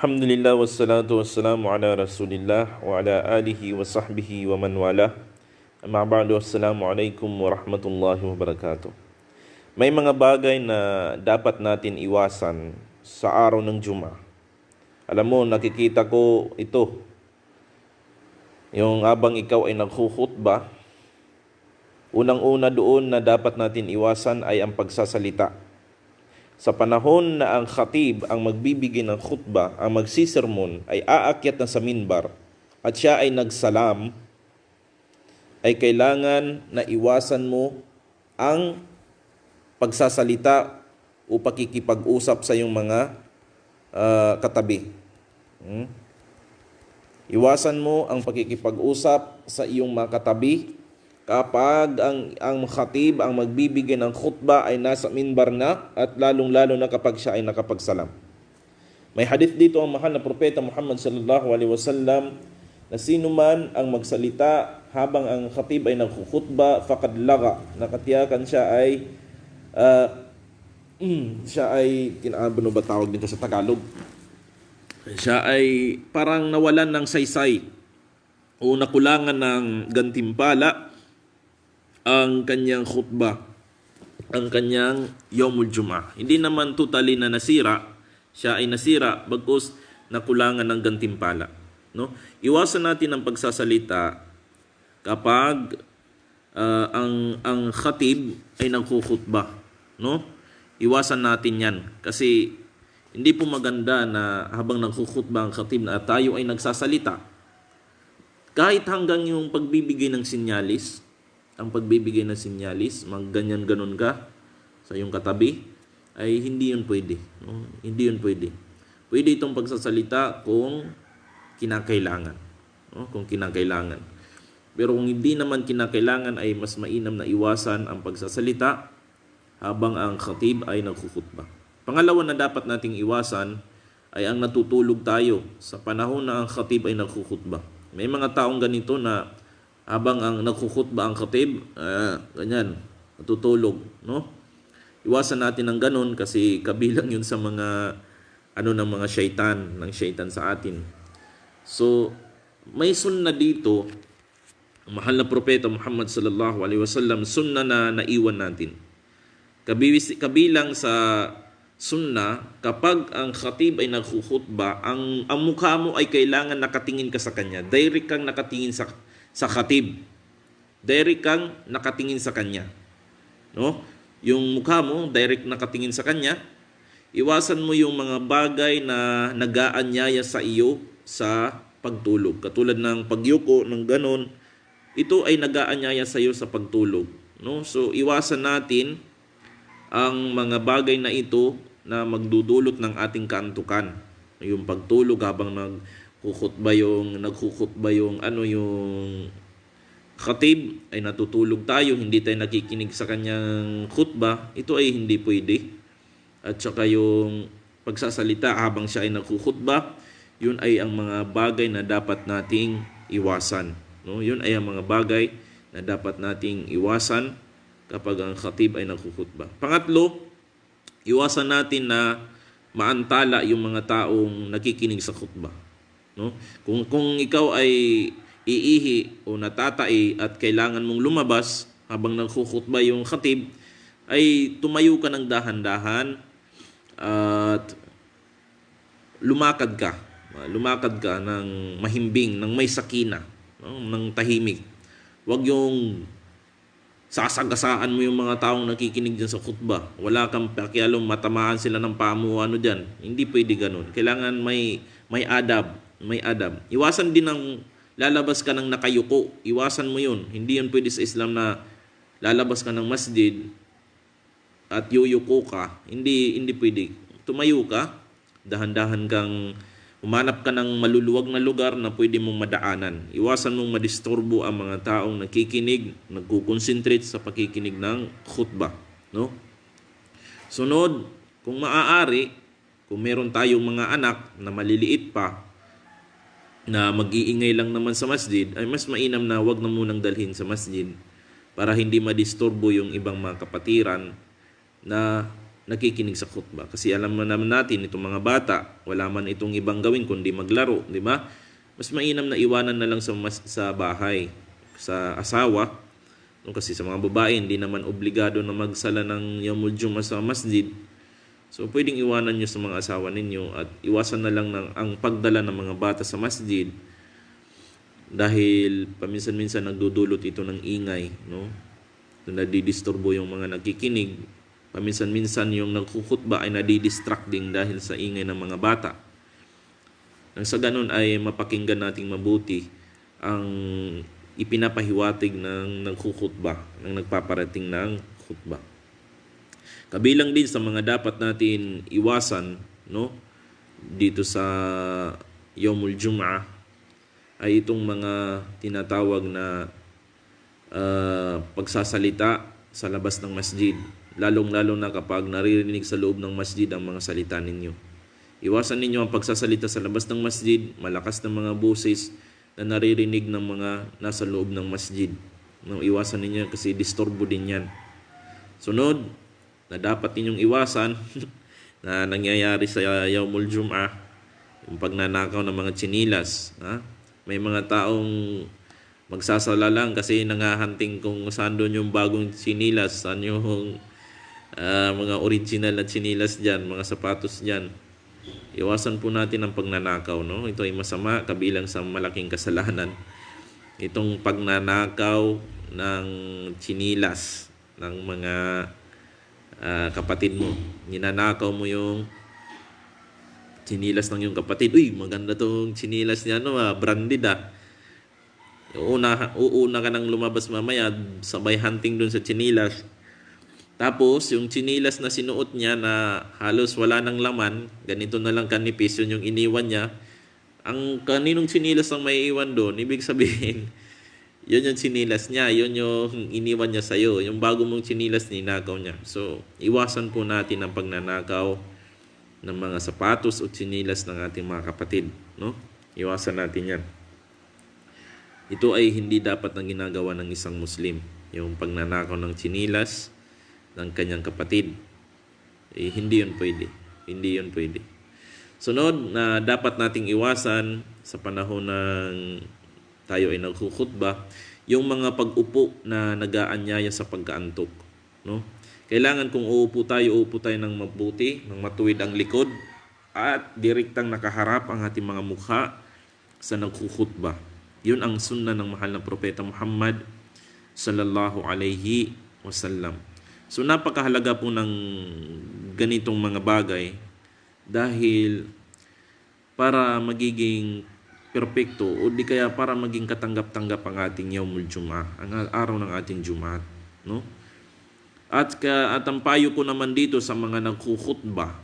Alhamdulillah wassalatu wassalamu ala rasulillah wa ala alihi wa sahbihi wa man wala. Amma ba'du, assalamualaikum warahmatullahi wabarakatuh. May mga bagay na dapat natin iwasan sa araw ng Juma. Alam mo, nakikita ko ito. Yung abang ikaw ay naghukhutba, unang-una doon na dapat natin iwasan ay ang pagsasalita. Sa panahon na ang khatib ang magbibigay ng khutbah, ang magsisermon ay aakyat na sa minbar at siya ay nagsalam, ay kailangan na iwasan mo ang pagsasalita o pakikipag-usap sa iyong mga katabi. Iwasan mo ang pakikipag-usap sa iyong mga katabi kapag ang khatib, ang magbibigay ng khutbah ay nasa minbar na at lalong-lalo na kapag siya ay nakapagsalam. May hadith dito ang mahal na propeta Muhammad sallallahu alaihi wasallam na sino man ang magsalita habang ang khatib ay nagkhutbah faqad laga, nakatiyakan siya ay ano ba tawag dito sa Tagalog? Siya ay parang nawalan ng saysay o nakulangan ng gantimpala ang kanyang khutbah, ang kanyang Yawmul Jum'ah. Hindi naman totally na nasira, siya ay nasira bagkus nakulangan ng gantimpala. No? Iwasan natin ang pagsasalita kapag ang khatib ay nagkukhutbah. No? Iwasan natin yan kasi hindi po maganda na habang nagkukhutbah ang khatib na tayo ay nagsasalita. Kahit hanggang yung pagbibigay ng sinyalis, magganyan-ganon ka sa iyong katabi, ay hindi yun pwede. No? Hindi yun pwede. Pwede itong pagsasalita kung kinakailangan. No? Kung kinakailangan. Pero kung hindi naman kinakailangan, ay mas mainam na iwasan ang pagsasalita habang ang khatib ay nagkukhutbah. Pangalawa na dapat nating iwasan ay ang natutulog tayo sa panahon na ang khatib ay nagkukhutbah. May mga taong ganito na habang ang nagkukhutbah ang khatib, ganyan, natutulog, no? Iwasan natin ang ganun kasi kabilang yun sa mga ng mga syaitan sa atin. So, may sunna dito, ang mahal na propeta Muhammad sallallahu alaihi wasallam, sunna na naiwan natin. Kabilang sa sunna, kapag ang khatib ay nagkukhutbah, ang mukha mo ay kailangan nakatingin ka sa kanya. Direct kang nakatingin sa khatib. Direct kang nakatingin sa kanya. No? Yung mukha mo, direct nakatingin sa kanya. Iwasan mo yung mga bagay na nag-aanyaya sa iyo sa pagtulog. Katulad ng pagyuko, ng ganon. Ito ay nag-aanyaya sa iyo sa pagtulog. No? So, iwasan natin ang mga bagay na ito na magdudulot ng ating kaantukan. Yung pagtulog habang nagkukhutbah yung khatib ay natutulog tayo, hindi tayo nakikinig sa kanyang khutbah, ito ay hindi pwede. At saka yung pagsasalita habang siya ay nagkukhutbah, yun ay ang mga bagay na dapat nating iwasan. No? Yun ay ang mga bagay na dapat nating iwasan kapag ang khatib ay nagkukhutbah. Pangatlo, iwasan natin na maantala yung mga taong nakikinig sa khutbah. No? Kung ikaw ay iihi o natatai at kailangan mong lumabas habang nagkukhutbah yung khatib, ay tumayo ka ng dahan-dahan at lumakad ka ng mahimbing, ng may sakina, no? Ng tahimik. Huwag yung sasagasaan mo yung mga taong nakikinig dyan sa khutbah. Wala kang pakialam, matamaan sila ng pamo dyan. Hindi pwede ganun. Kailangan may adab. Iwasan din ng lalabas ka ng nakayuko. Iwasan mo yun. Hindi yun pwede sa Islam na lalabas ka ng masjid at yuyuko ka. Hindi pwede. Tumayo ka, dahan-dahan kang umanap ka ng maluluwag na lugar na pwede mong madaanan. Iwasan mong madisturbo ang mga taong nakikinig, nagkukonsentrate sa pakikinig ng khutbah. No? Sunod, kung maaari, kung meron tayong mga anak na maliliit pa, na mag-iingay lang naman sa masjid, ay mas mainam na wag na munang dalhin sa masjid para hindi madisturbo yung ibang mga kapatiran na nakikinig sa khutbah. Kasi alam naman natin, itong mga bata, wala man itong ibang gawin kundi maglaro, di ba? Mas mainam na iwanan na lang sa bahay, sa asawa. No, kasi sa mga babae, hindi naman obligado na magsala ng Yawmul Jum'ah sa masjid. So, pwedeng iwanan nyo sa mga asawa ninyo at iwasan na lang ang pagdala ng mga bata sa masjid dahil paminsan-minsan nagdudulot ito ng ingay, no? Nadidisturbo yung mga nagkikinig. Paminsan-minsan yung nagkukhutba ay nadidistract din dahil sa ingay ng mga bata. Nang sa ganun ay mapakinggan nating mabuti ang ipinapahiwatig ng nagkukhutba, ng nagpaparating ng khutba. Kabilang din sa mga dapat natin iwasan, no, dito sa Yawmul Jum'ah ay itong mga tinatawag na pagsasalita sa labas ng masjid, lalong-lalo na kapag naririnig sa loob ng masjid ang mga salita ninyo. Iwasan ninyo ang pagsasalita sa labas ng masjid, malakas na mga boses na naririnig ng mga nasa loob ng masjid. No, iwasan ninyo kasi disturbo din yan. Sunod, na dapat ninyong iwasan na nangyayari sa Yawmul Jum'ah, yung pagnanakaw ng mga tsinilas. May mga taong magsasala lang kasi nangahanting kung saan doon yung bagong tsinilas, saan yung mga original na tsinilas dyan, mga sapatos dyan. Iwasan po natin ang pagnanakaw, no? Ito ay masama, kabilang sa malaking kasalanan. Itong pagnanakaw ng tsinilas ng mga kapatid mo. Ninanakaw mo yung tsinilas ng yung kapatid. Uy, maganda tong tsinilas niya, no? Branded ah. Uuna ka nang lumabas mamaya, sabay hunting dun sa tsinilas. Tapos, yung tsinilas na sinuot niya na halos wala nang laman, ganito na lang kanipis, yun yung iniwan niya. Ang kaninong tsinilas ang may iwan doon, ibig sabihin, yun yung tsinilas niya, yun yung iniwan niya sa'yo. Yung bago mong tsinilas, ninakaw niya. So, iwasan po natin ang pagnanakaw ng mga sapatos o tsinilas ng ating mga kapatid. No? Iwasan natin yan. Ito ay hindi dapat na ginagawa ng isang Muslim. Yung pagnanakaw ng tsinilas ng kanyang kapatid. Hindi yun pwede. Hindi yun pwede. Sunod na dapat nating iwasan sa panahon ng tayo ay nagkukhutba, yung mga pag-upo na nag-aanyaya sa pagkaantok, no? Kailangan kung uupo tayo ng mabuti, ng matuwid ang likod at direktang nakaharap ang ating mga mukha sa nagkukhutba. Yun ang sunna ng mahal na propeta Muhammad sallallahu alaihi wasallam. So napakahalaga po ng ganitong mga bagay dahil para magiging perpekto o di kaya para maging katanggap-tanggap ang ating Yawmul Jum'ah, ang araw ng ating Jumat, no? At ang payo ko naman dito sa mga nagkukhutba,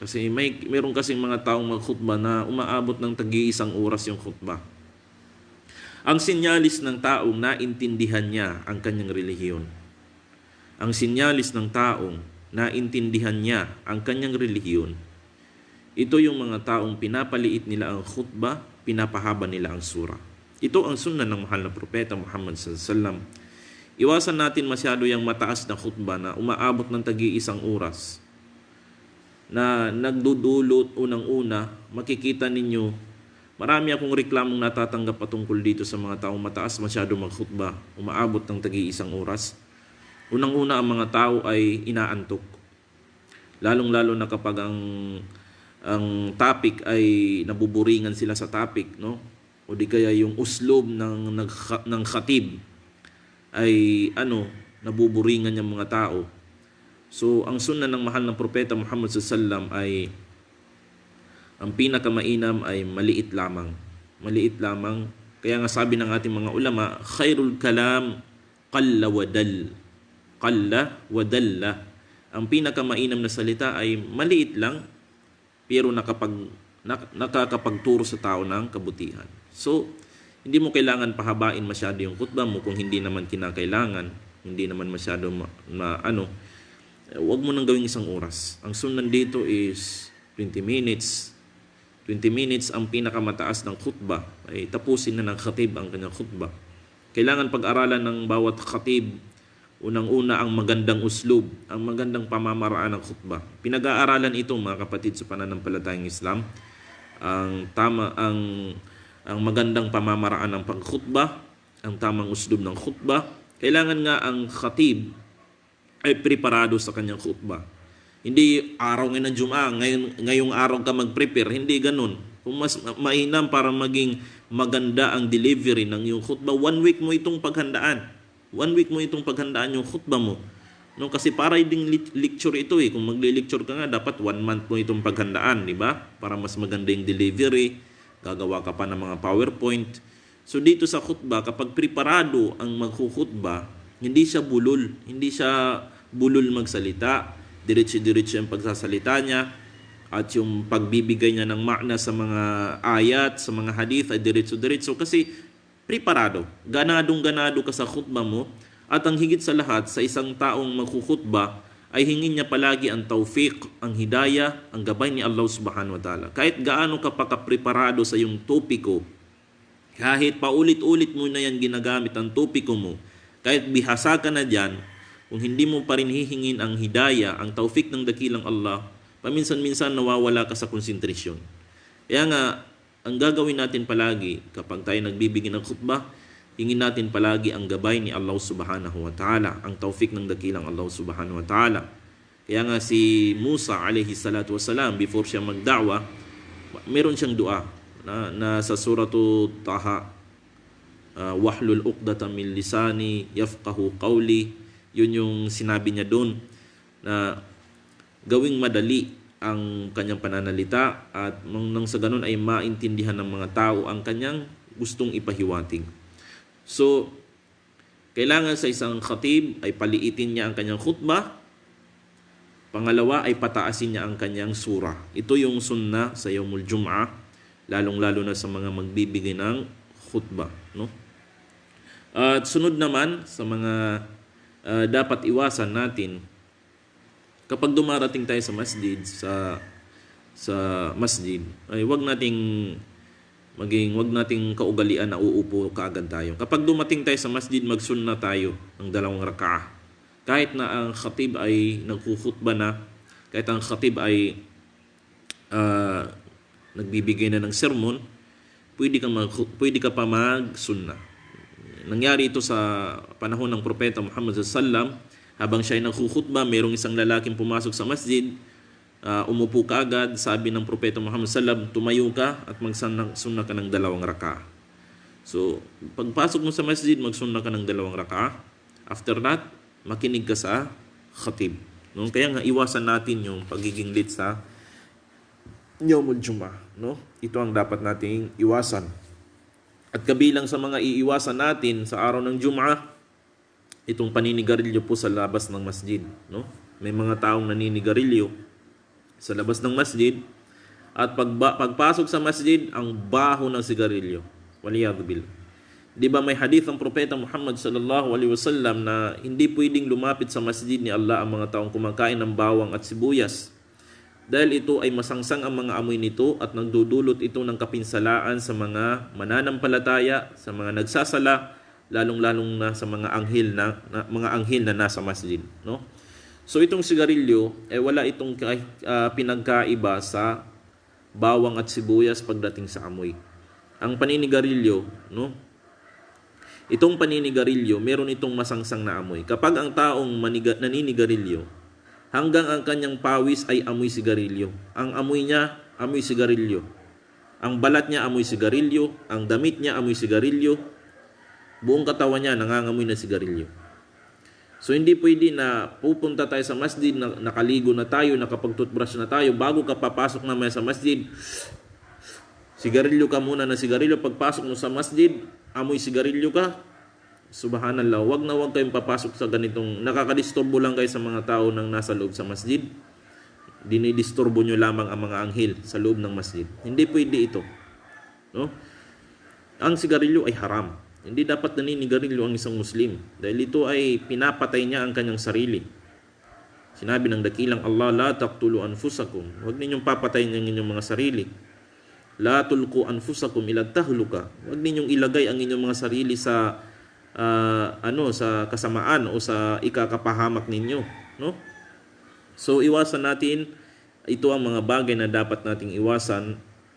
kasi meron kasing mga taong magkhutba na umaabot ng tag-iisang oras yung khutba. Ang sinyalis ng taong naintindihan niya ang kanyang relihiyon. Ang sinyalis ng taong naintindihan niya ang kanyang relihiyon, ito yung mga taong pinapaliit nila ang khutba, pinapahaba nila ang surah. Ito ang sunna ng mahal na propeta Muhammad sallallahu alaihi wasallam. Iwasan natin masyado yung mataas na khutba na umaabot ng tag-iisang oras. Na nagdudulot unang-una, makikita ninyo, marami akong reklamong natatanggap patungkol dito sa mga taong mataas masyado magkhutba, umaabot ng tag-iisang oras. Unang-una ang mga tao ay inaantok. Lalong-lalo na kapag ang topic ay nabuburingan sila sa topic, no? O di kaya yung uslob ng khatib ay nabuburingan yung mga tao. So ang sunna ng mahal ng propeta Muhammad sallallahu alaihi wasallam ay ang pinakamainam ay maliit lamang. Maliit lamang. Kaya nga sabi ng ating mga ulama, khairul kalam qalla wa dal. Qalla wa dalla. Ang pinakamainam na salita ay maliit lang pero nakakapagturo sa tao ng kabutihan. So, hindi mo kailangan pahabain masyado yung khutbah mo kung hindi naman kinakailangan, hindi naman masyado huwag mo nang gawing isang oras. Ang sunnan dito is 20 minutes. 20 minutes ang pinakamataas ng khutbah. Ay tapusin na ng khatib ang kanyang khutbah. Kailangan pag-aralan ng bawat khatib Unang-una ang magandang uslub, ang magandang pamamaraan ng khutbah. Pinag-aaralan ito mga kapatid sa pananampalatayang Islam. Ang magandang pamamaraan ng pagkhutbah, ang tamang uslub ng khutbah. Kailangan nga ang khatib ay preparado sa kanyang khutbah. Hindi araw ngayon ng Jum'ah, ngayong araw ka mag-prepare, hindi ganun. Kung mas mainam para maging maganda ang delivery ng iyong khutbah, 1 week mo itong paghandaan. 1 week mo itong paghandaan yung khutbah mo. No, kasi para ding lecture ito eh. Kung magli-lecture ka nga, dapat 1 month mo itong paghandaan, di ba? Para mas maganda yung delivery, gagawa ka pa ng mga PowerPoint. So dito sa khutbah, kapag preparado ang maghukhutbah, hindi siya bulol magsalita, diretso-diretso yung pagsasalita niya, at yung pagbibigay niya ng makna sa mga ayat, sa mga hadith ay diretso-diretso kasi preparado. Ganadong-ganado ka sa khutbah mo, at ang higit sa lahat sa isang taong maghukhutbah ay hingin niya palagi ang tawfiq, ang hidayah, ang gabay ni Allah subhanahu wa ta'ala. Kahit gaano ka pa kapreparado sa iyong topiko, kahit paulit-ulit mo na yan ginagamit ang topiko mo, kahit bihasa ka na dyan, kung hindi mo pa rin hihingin ang hidayah, ang tawfiq ng dakilang Allah, paminsan-minsan nawawala ka sa konsentrasyon. Kaya nga, ang gagawin natin palagi kapag tayo nagbibigay ng khutbah, hingin natin palagi ang gabay ni Allah subhanahu wa ta'ala, ang tawfiq ng dakilang Allah subhanahu wa ta'ala. Kaya nga si Musa alayhi salatu wasalam, before siya magda'wa, meron siyang dua na sa suratu Taha, wahlul uqdatan min lisani yafqahu qawli. Yun yung sinabi niya doon na gawing madali ang kanyang pananalita at nang sa ganun ay maintindihan ng mga tao ang kanyang gustong ipahiwatig. So, kailangan sa isang khatib ay paliitin niya ang kanyang khutbah. Pangalawa ay pataasin niya ang kanyang surah. Ito yung sunnah sa Yawmul Jum'ah, lalong-lalo na sa mga magbibigay ng khutbah. No? At sunod naman sa mga dapat iwasan natin kapag dumarating tayo sa masjid, sa masjid, ay wag nating kaugalian na uupo kaagad tayo. Kapag dumating tayo sa masjid, magsunna tayo ng 2 rak'ah. Kahit na ang khatib ay nagkukhutba na, kahit ang khatib ay nagbibigay na ng sermon, pwede ka pa magsunna. Nangyari ito sa panahon ng propeta Muhammad sallallahu. Habang siya ay nagkukhutba, mayroong isang lalaking pumasok sa masjid, umupo ka agad, sabi ng propeta Muhammad sallallahu, tumayo ka at magsunna ka ng 2 rak'ah. So, pagpasok mo sa masjid, magsunna ka ng 2 rak'ah. After that, makinig ka sa khatib. No? Kaya nga iwasan natin yung pagiging late sa Yawmul Jum'ah. No? Ito ang dapat nating iwasan. At kabilang sa mga iiwasan natin sa araw ng Jum'ah, itong paninigarilyo po sa labas ng masjid. No? May mga taong naninigarilyo sa labas ng masjid at pagpasok sa masjid, ang baho ng sigarilyo. Waliyadu billah. Di ba may hadith ang propeta Muhammad sallallahu alaihi wasallam na hindi pwedeng lumapit sa masjid ni Allah ang mga taong kumakain ng bawang at sibuyas dahil ito ay masangsang ang mga amoy nito at nagdudulot ito ng kapinsalaan sa mga mananampalataya, sa mga nagsasala, lalong-lalong na sa mga anghel na nasa masjid, no? So itong sigarilyo wala itong pinagkaiba sa bawang at sibuyas pagdating sa amoy. Ang paninigarilyo, no? Itong paninigarilyo, meron itong masangsang na amoy. Kapag ang taong naninigarilyo, hanggang ang kanyang pawis ay amoy sigarilyo. Ang amoy niya, amoy sigarilyo. Ang balat niya, amoy sigarilyo. Ang damit niya, amoy sigarilyo. Buong katawan niya, nangangamoy na sigarilyo. So hindi pwede na pupunta tayo sa masjid, nakaligo na tayo, nakapag-toothbrush na tayo, bago ka papasok naman sa masjid, sigarilyo ka muna na sigarilyo. Pagpasok mo sa masjid, amoy sigarilyo ka. Subhanallah, wag na wag kayong papasok sa ganitong, nakakadisturbo lang kayo sa mga tao nang nasa loob sa masjid. Dinidisturbo nyo lamang ang mga anghel sa loob ng masjid. Hindi pwede ito. No? Ang sigarilyo ay haram. Hindi dapat naninigarilyo ang isang Muslim dahil ito ay pinapatay niya ang kanyang sarili. Sinabi ng dakilang Allah, la taqtulu anfusakum. Huwag ninyong papatayin ang inyong mga sarili. La tulqu anfusakum ila tahluka. Huwag ninyong ilagay ang inyong mga sarili sa sa kasamaan o sa ikakapahamak ninyo, no? So iwasan natin, ito ang mga bagay na dapat nating iwasan.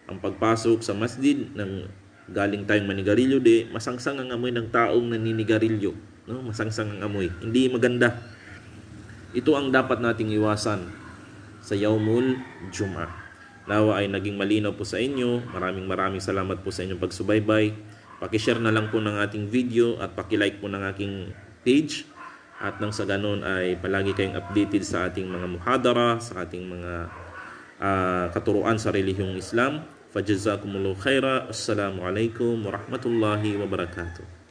Ang pagpasok sa masjid ng galing tayong manigarilyo, masangsang ang amoy ng taong naninigarilyo, no? Masangsang ang amoy, hindi maganda. Ito ang dapat nating iwasan sa Yaumul Jum'ah. Nawa ay naging malinaw po sa inyo. Maraming salamat po sa inyong pagsubaybay. Paki-share na lang po ng ating video at paki-like po ng aking page. At nang sa ganon ay palagi kayong updated sa ating mga muhadara, sa ating mga katuruan sa relihiyong Islam. Fajazakumullahu khaira. Assalamualaikum warahmatullahi wabarakatuh.